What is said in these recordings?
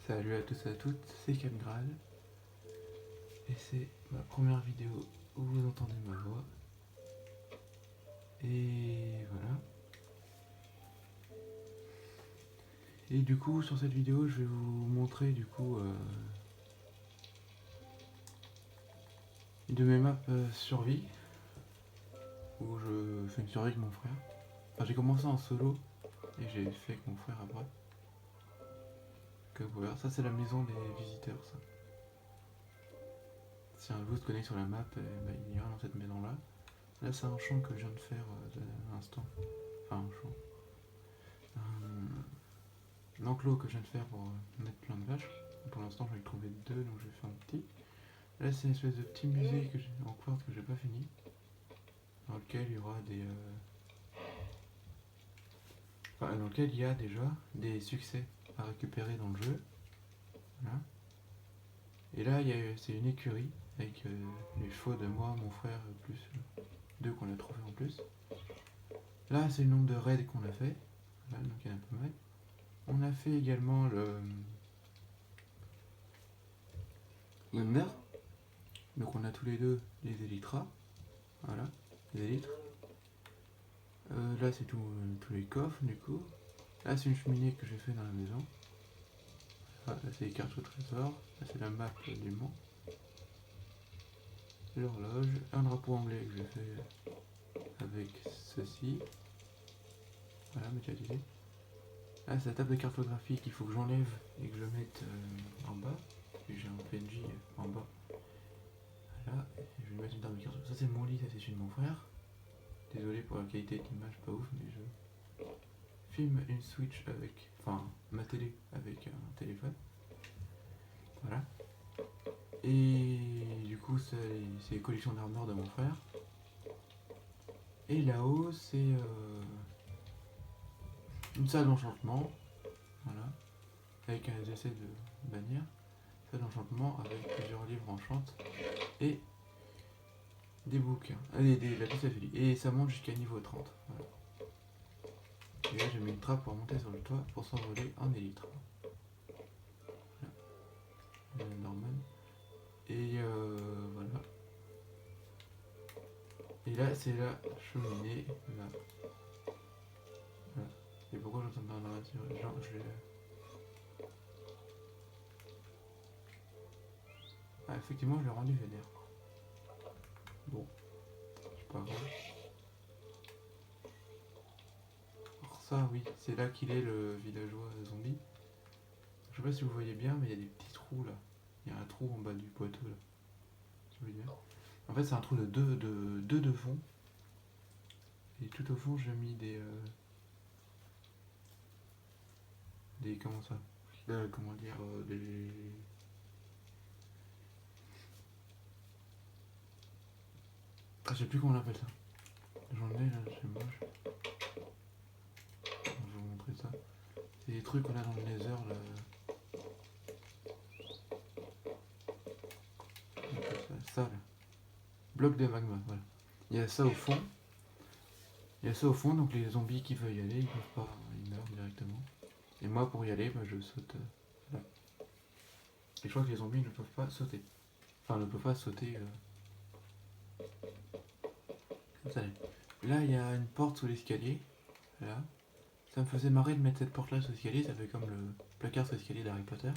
Salut à tous et à toutes, c'est Camgral et c'est ma première vidéo où vous entendez ma voix. Et voilà. Et du coup, sur cette vidéo, je vais vous montrer une de mes maps survie où je fais une survie avec mon frère. Enfin, j'ai commencé en solo et j'ai fait avec mon frère après. Que voilà, ça c'est la maison des visiteurs, ça. Si un vous se connaît sur la map, il ira dans cette maison là. Là, c'est un champ que je viens de faire à l'instant. Enfin, un champ. Un enclos que je viens de faire pour mettre plein de vaches. Pour l'instant, j'en ai trouvé deux, donc je vais faire un petit. Là, c'est une espèce de petit musée que en quartz que j'ai pas fini, dans lequel il y aura dans lequel il y a déjà des succès à récupérer dans le jeu. Voilà. Et là, c'est une écurie avec les chevaux de moi, mon frère, plus deux qu'on a trouvé en plus. Là, c'est le nombre de raids qu'on a fait. Voilà, donc il y en a pas mal. On a fait également l'Under. Donc on a tous les deux les élytras. Voilà, les élytres. Là c'est tous les coffres du coup. Là c'est une cheminée que j'ai fait dans la maison. Là c'est les cartes au trésor. Là c'est la map du mont. L'horloge. Un drapeau anglais que j'ai fait avec ceci. Voilà, médiatisé. Là c'est la table de cartographie qu'il faut que j'enlève et que je mette en bas. Et j'ai un PNJ en bas. Voilà, je vais mettre une table de cartographie. Ça c'est mon lit, ça c'est celui de mon frère. Désolé pour la qualité de l'image, pas ouf, mais je filme une Switch avec, enfin ma télé avec un téléphone. Voilà. Et du coup, c'est les collections d'armures de mon frère. Et là-haut, c'est une salle d'enchantement. Voilà. Avec un essai de bannière. Salle d'enchantement avec plusieurs livres enchantes. Et des bouquins. La piste à fili. Et ça monte jusqu'à niveau 30. Voilà. Et là, j'ai mis une trappe pour monter sur le toit pour s'envoler en élytre. Voilà. Norman. Et voilà. Et là, c'est la cheminée. Là. Voilà. Et pourquoi j'entends dans la narrative genre, Ah, effectivement, je l'ai rendu vénère. Bon, c'est pas grave. Alors ça, oui, c'est là qu'il est le villageois zombie. Je sais pas si vous voyez bien, mais il y a des petits trous là. Il y a un trou en bas du poteau là. Si vous voyez bien. En fait, c'est un trou de 2 de fond. Et tout au fond, j'ai mis des comment ça comment dire des ah, je sais plus comment on appelle ça. J'en ai là, c'est moche. Je vais vous montrer ça. C'est des trucs qu'on a dans le nether là. Ça là. Bloc de magma, voilà. Il y a ça au fond. Il y a ça au fond, donc les zombies qui veulent y aller, ils peuvent pas, ils meurent directement. Et moi pour y aller, bah, je saute là. Et je crois que les zombies ne peuvent pas sauter. Enfin, ne peuvent pas sauter comme ça. Là, il y a une porte sous l'escalier. Là. Ça me faisait marrer de mettre cette porte là sous l'escalier, ça fait comme le placard sous l'escalier d'Harry Potter.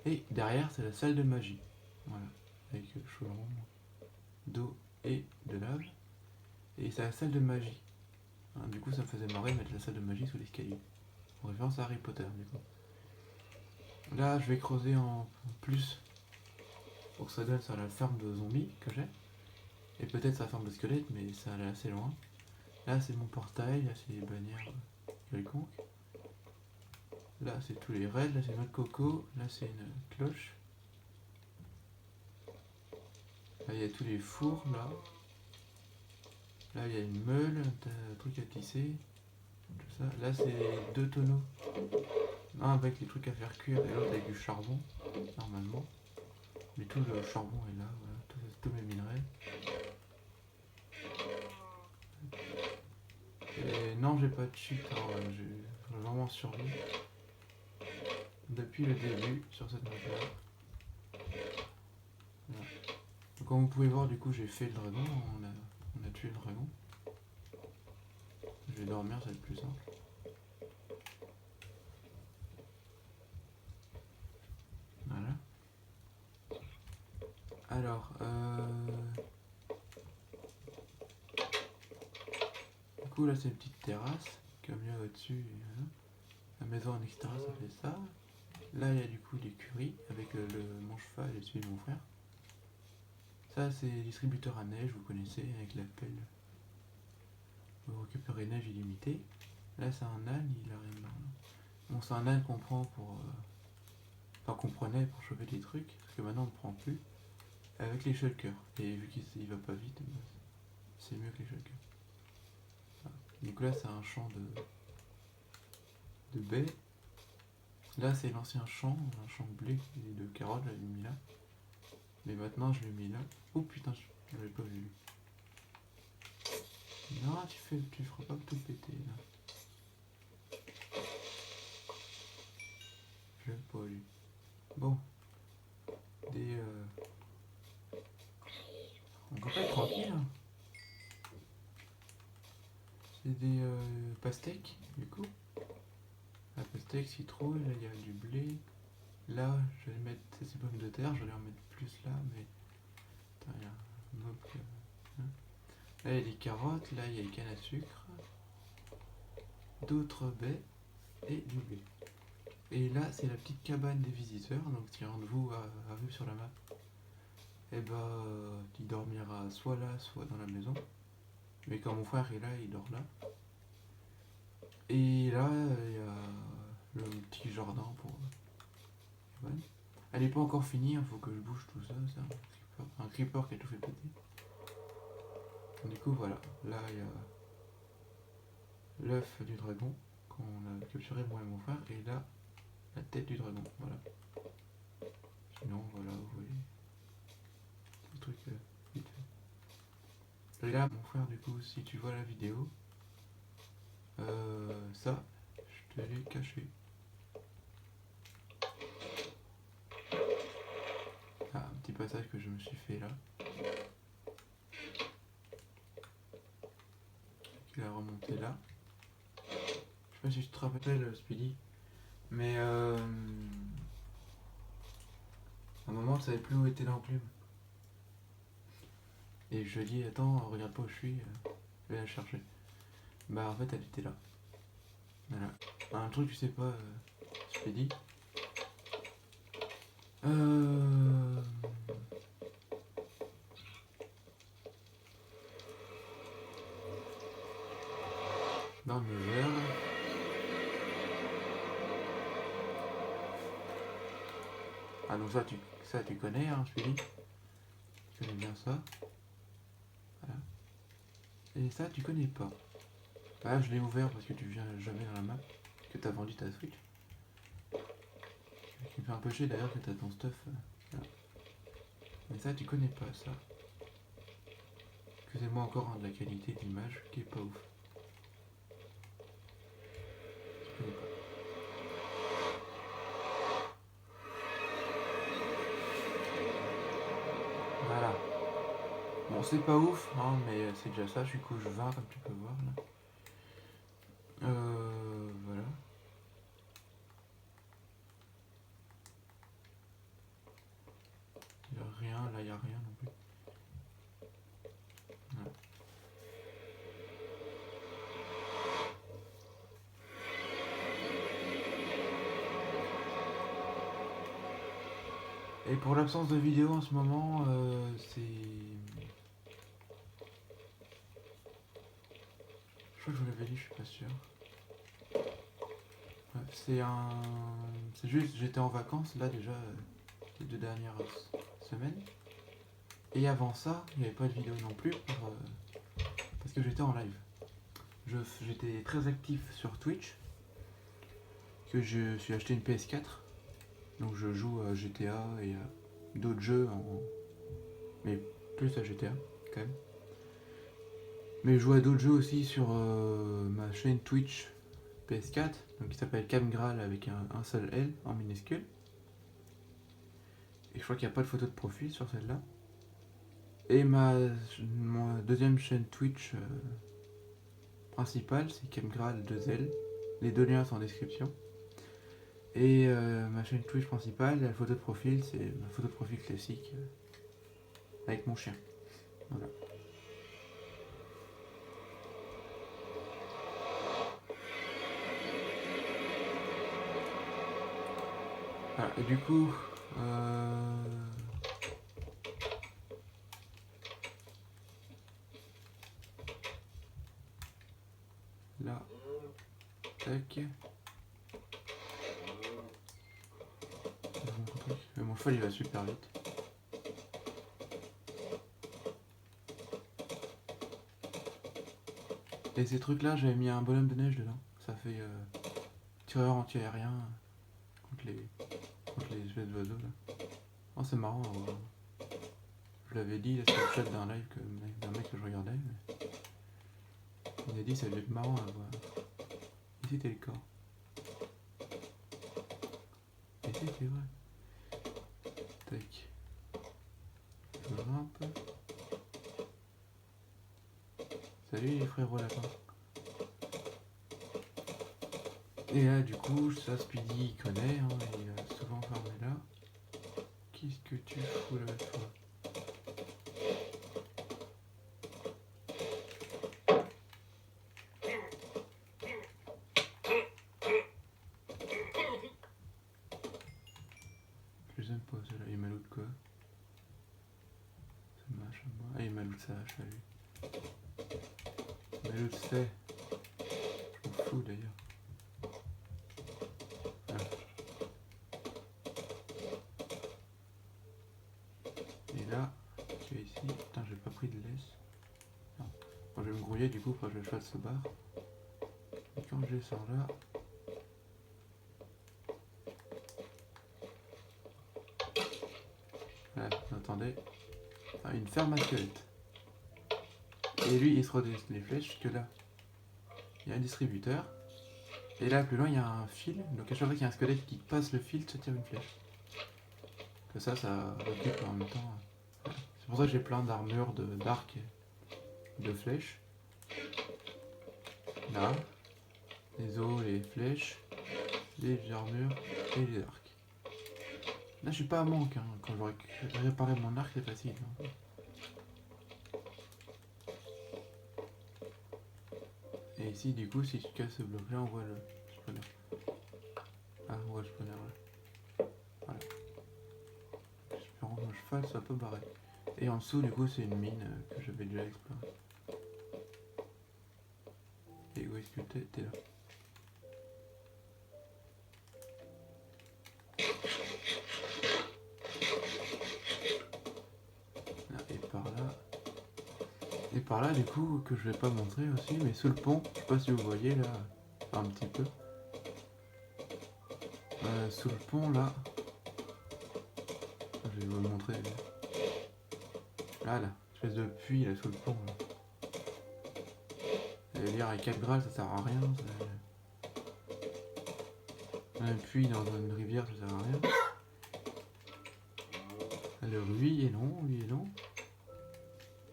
Et derrière, c'est la salle de magie. Voilà. Avec chaudron, d'eau et de lave. Et c'est la salle de magie. Hein, du coup, ça me faisait marrer de mettre la salle de magie sous l'escalier. En référence à Harry Potter, du coup. Là, je vais creuser en plus pour que ça donne sur la ferme de zombies que j'ai. Et peut-être sa ferme de squelettes, mais ça allait assez loin. Là, c'est mon portail, là, c'est les bannières quelconques. Là, c'est tous les raids, là, c'est notre coco, là, c'est une cloche. Là, il y a tous les fours, là. Là, il y a une meule, un truc à tisser. Tout ça. Là, c'est 2 tonneaux. Un avec les trucs à faire cuire et l'autre avec du charbon, normalement. Mais tout le charbon est là, voilà, tous mes minerais. Et non, j'ai pas de cheat, alors j'ai vraiment survie. depuis le début sur cette map là. Voilà. Donc, comme vous pouvez voir, du coup j'ai fait le dragon, on a tué le dragon. Je vais dormir, ça va être plus simple. Voilà. Alors, du coup là c'est une petite terrasse, comme il y a au-dessus. Voilà. La maison en extérieur ça fait ça. Là il y a du coup l'écurie avec mon cheval et celui de mon frère. Ça c'est distributeur à neige, vous connaissez, avec la pelle. Vous récupérez neige illimitée. Là c'est un âne, il a rien là. Bon c'est un âne qu'on prend pour... Enfin qu'on prenait pour choper des trucs, parce que maintenant on ne prend plus. Avec les shulkers. Et vu qu'il va pas vite, c'est mieux que les shulkers. Voilà. Donc là c'est un champ de baies. Là c'est l'ancien champ, un champ de blé et de carottes, je l'avais mis là. Mais maintenant je l'ai mis là. Oh putain, je l'avais pas vu. Non, tu feras pas tout péter là. Je l'ai pas lu. Bon. On peut pas être tranquille hein. C'est des pastèques du coup. La pastèque, citrouille, là il y a du blé. Là je vais mettre ces pommes de terre, je vais en mettre plus là, mais. Attends, il y a un mob que. Hein. Là il y a des carottes, là il y a des cannes à sucre. D'autres baies et du blé. Et là c'est la petite cabane des visiteurs, donc si un de vous arrive sur la map, et bah il dormira soit là, soit dans la maison. Mais quand mon frère est là, il dort là. Et là, il y a le petit jardin pour Evan. Elle n'est pas encore finie, il faut que je bouge tout ça. C'est un creeper qui a tout fait péter. Du coup, voilà. Là, il y a l'œuf du dragon qu'on a capturé, moi et mon frère. Et là, la tête du dragon. Voilà. Sinon, voilà, vous voyez. Le truc vite fait. Et là, mon frère, du coup, si tu vois la vidéo, ça, je te l'ai caché. Ah, un petit passage que je me suis fait là. Il a remonté là. Je sais pas si je te rappelle, Speedy, mais à un moment, je savais plus où était l'enclume. Et je lui ai dit, attends, regarde pas où je suis, je vais la chercher. Bah, en fait, elle était là. Voilà. Un truc, tu sais pas, Speedy. Dans le verre. Ah, donc ça tu connais, hein, Speedy. Tu connais bien ça. Voilà. Et ça, tu connais pas. Bah, je l'ai ouvert parce que tu viens jamais dans la map. Que t'as vendu ta Switch. Ce qui me fait un peu chier d'ailleurs que t'as ton stuff. Là. Mais ça, tu connais pas ça. Excusez-moi encore hein, de la qualité d'image qui est pas ouf. Tu connais pas. Voilà. Bon, c'est pas ouf, hein, mais c'est déjà ça. Je suis couche 20 comme tu peux voir là. Voilà. Il y a rien, là il y a rien non plus. Voilà. Et pour l'absence de vidéo en ce moment, c'est... Je crois que je vous l'avais dit, je suis pas sûr. Bref, c'est juste, j'étais en vacances là déjà les 2 dernières semaines. Et avant ça, il n'y avait pas de vidéo non plus parce que j'étais en live. J'étais très actif sur Twitch. Que je suis acheté une PS4. Donc je joue à GTA et à d'autres jeux, mais plus à GTA quand même. Mais je joue à d'autres jeux aussi sur ma chaîne Twitch PS4, donc qui s'appelle Camgral avec un seul L en minuscule. Et je crois qu'il n'y a pas de photo de profil sur celle-là. Et mon deuxième chaîne Twitch principale, c'est Camgral 2L. Les deux liens sont en description. Et ma chaîne Twitch principale, la photo de profil, c'est ma photo de profil classique avec mon chien. Voilà. Voilà, et du coup, là, tac. Mais mon cheval il va super vite. Et ces trucs là, j'avais mis un bonhomme de neige dedans. Ça fait tireur anti-aérien contre les espèces d'oiseaux là. Oh, c'est marrant. Je l'avais dit, c'est le chat d'un live d'un mec que je regardais. Mais il a dit ça devait être marrant à voir. Et c'était le corps. Et c'était vrai. Tac. Je grimpe. Salut les frérots lapins. Et là du coup, ça Speedy il connaît, hein, il a souvent fermé là. Qu'est-ce que tu fous là toi? Je les aime pas ceux-là, il maloute quoi? C'est ma hache à moi. Ah il maloute sa hache à lui. Il maloute c'est. Je m'en fous d'ailleurs. Et là, tu es ici. Putain, j'ai pas pris de laisse. Non. Bon, je vais me grouiller du coup, faut que je fasse ce bar. Et quand je sors là. Voilà, vous entendez. Enfin, une ferme à squelette. Et lui, il se redresse les flèches que là. Il y a un distributeur. Et là, plus loin, il y a un fil. Donc à chaque fois qu'il y a un squelette qui passe le fil, ça tire une flèche. Que ça occupe en même temps. C'est pour ça que j'ai plein d'armures, d'arcs et de flèches. Là, les os, les flèches, les armures et les arcs. Là, je suis pas à manque. Hein. Quand j'aurai réparé mon arc, c'est facile. Hein. Et ici, du coup, si tu casses ce bloc-là, on voit le spawner. Ah, on voit le spawner là. Voilà. J'espère que mon cheval soit pas barré. Et en dessous, du coup, c'est une mine que j'avais déjà explorée. Et où est-ce que t'es? T'es là. Là, et par là. Et par là, du coup, que je vais pas montrer aussi, mais sous le pont, je sais pas si vous voyez là, enfin, un petit peu. Sous le pont là, je vais vous le montrer. Là, espèce de puits là sous le pont. Là. Et lire avec 4 grades, ça sert à rien. Un puits dans une rivière, ça sert à rien. Alors lui est long, lui est long.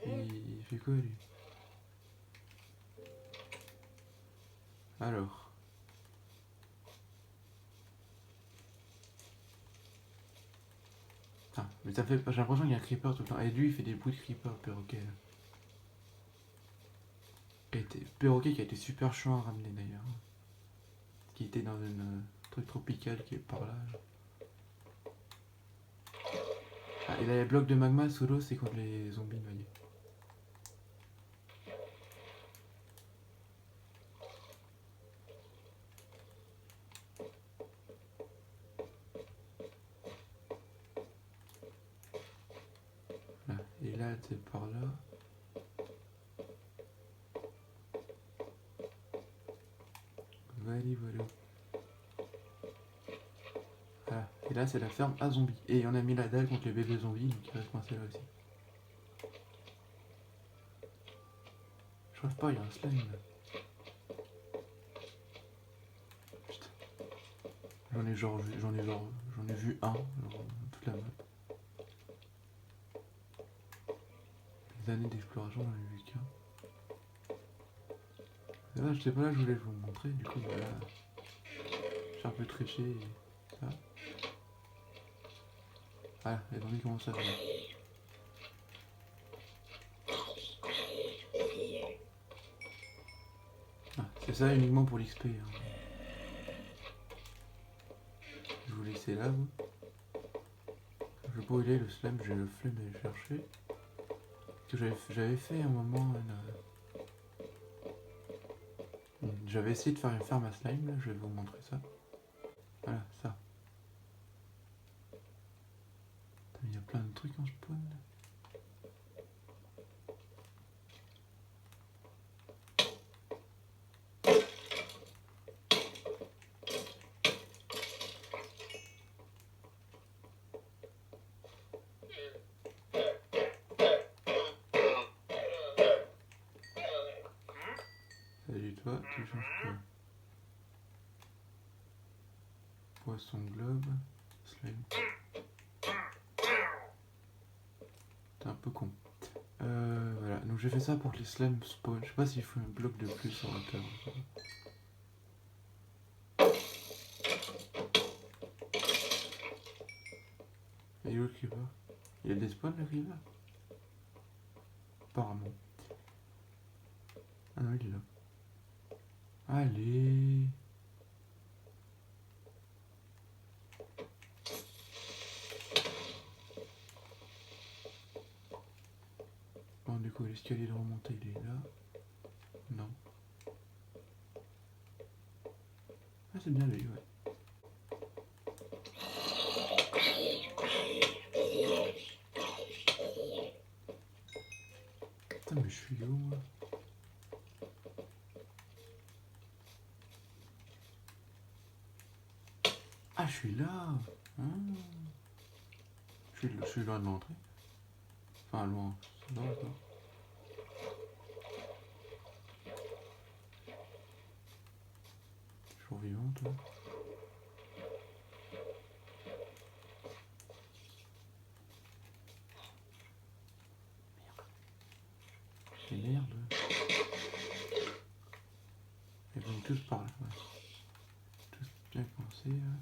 Et il fait quoi lui? Alors. Ah, mais ça fait. J'ai l'impression qu'il y a un creeper tout le temps. Et lui il fait des bruits de creeper, perroquet là. Perroquet qui a été super chiant à ramener d'ailleurs. Qui était dans une truc tropical qui est par là. Ah, et là les blocs de magma sous l'eau, c'est contre les zombies noyés. Là. Et là c'est par là. Voilà, voilà. Voilà. Et là c'est la ferme à zombies. Et on a mis la dalle contre les bébés zombies, donc il reste coincé là aussi. Je rêve pas, il y a un slime là. J'en ai vu un, genre, toute la map. Les années d'exploration, j'en ai vu qu'un. Là, j'étais pas là, je voulais vous montrer, du coup, voilà. J'ai un peu triché et ça. Voilà, les zombies commencent à venir. Ah, c'est ça uniquement pour l'XP. Hein. Je vous laisse là, vous. Je sais pas où il est le slime, j'ai le flemme d'aller le chercher. J'avais fait un moment j'avais essayé de faire une ferme à slime, là, je vais vous montrer ça. Voilà, ça. Il y a plein de trucs en spawn. Salut toi, tu changes quoi? Poisson globe, slime. T'es un peu con. Voilà, donc j'ai fait ça pour que les slimes spawn. Je sais pas s'il faut un bloc de plus en hauteur. Et l'autre qui va? Il y a des spawns là qui va? Apparemment. Ah non, il est là. Allez. Bon, du coup, l'escalier de remontée, il est là. Non. Ah, c'est bien lui, ouais. Putain, mais je suis où, moi? Ah, je suis là. Ah. Je suis loin de l'entrée. Enfin, loin. C'est loin, quoi. Toujours vivant, toi. Et merde. Ils vont tous par là, ouais. Tous bien coincés, là.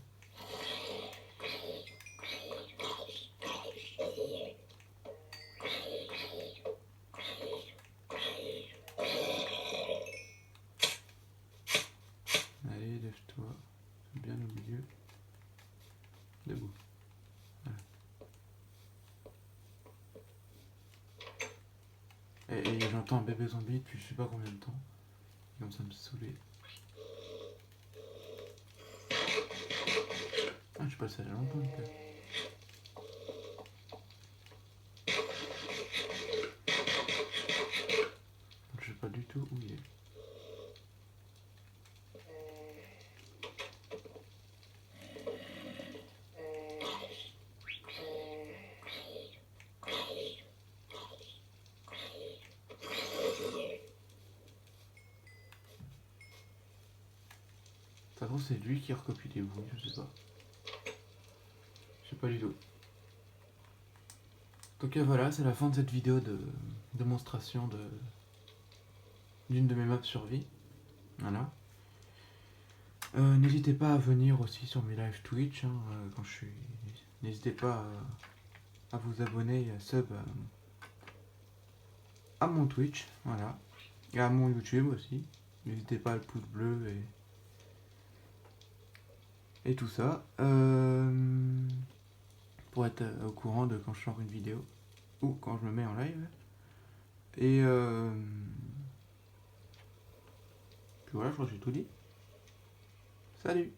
Allez, lève-toi. Bien au milieu. Debout. Voilà. Et j'entends un bébé zombie depuis je sais pas combien de temps. Il commence à me saouler. Ah, je suis passé à la longtemps, en fait. Je sais pas du tout où il est. Ça se trouve, c'est lui qui recopie les bruits, je sais pas. Je sais pas du tout. Donc voilà, c'est la fin de cette vidéo de démonstration d'une de mes maps survie. Voilà. N'hésitez pas à venir aussi sur mes live Twitch hein, quand je suis. N'hésitez pas à vous abonner et à sub à mon Twitch, voilà. Et à mon YouTube aussi. N'hésitez pas à le pouce bleu et tout ça. Pour être au courant de quand je sors une vidéo ou quand je me mets en live. Et puis voilà, je crois que j'ai tout dit. Salut!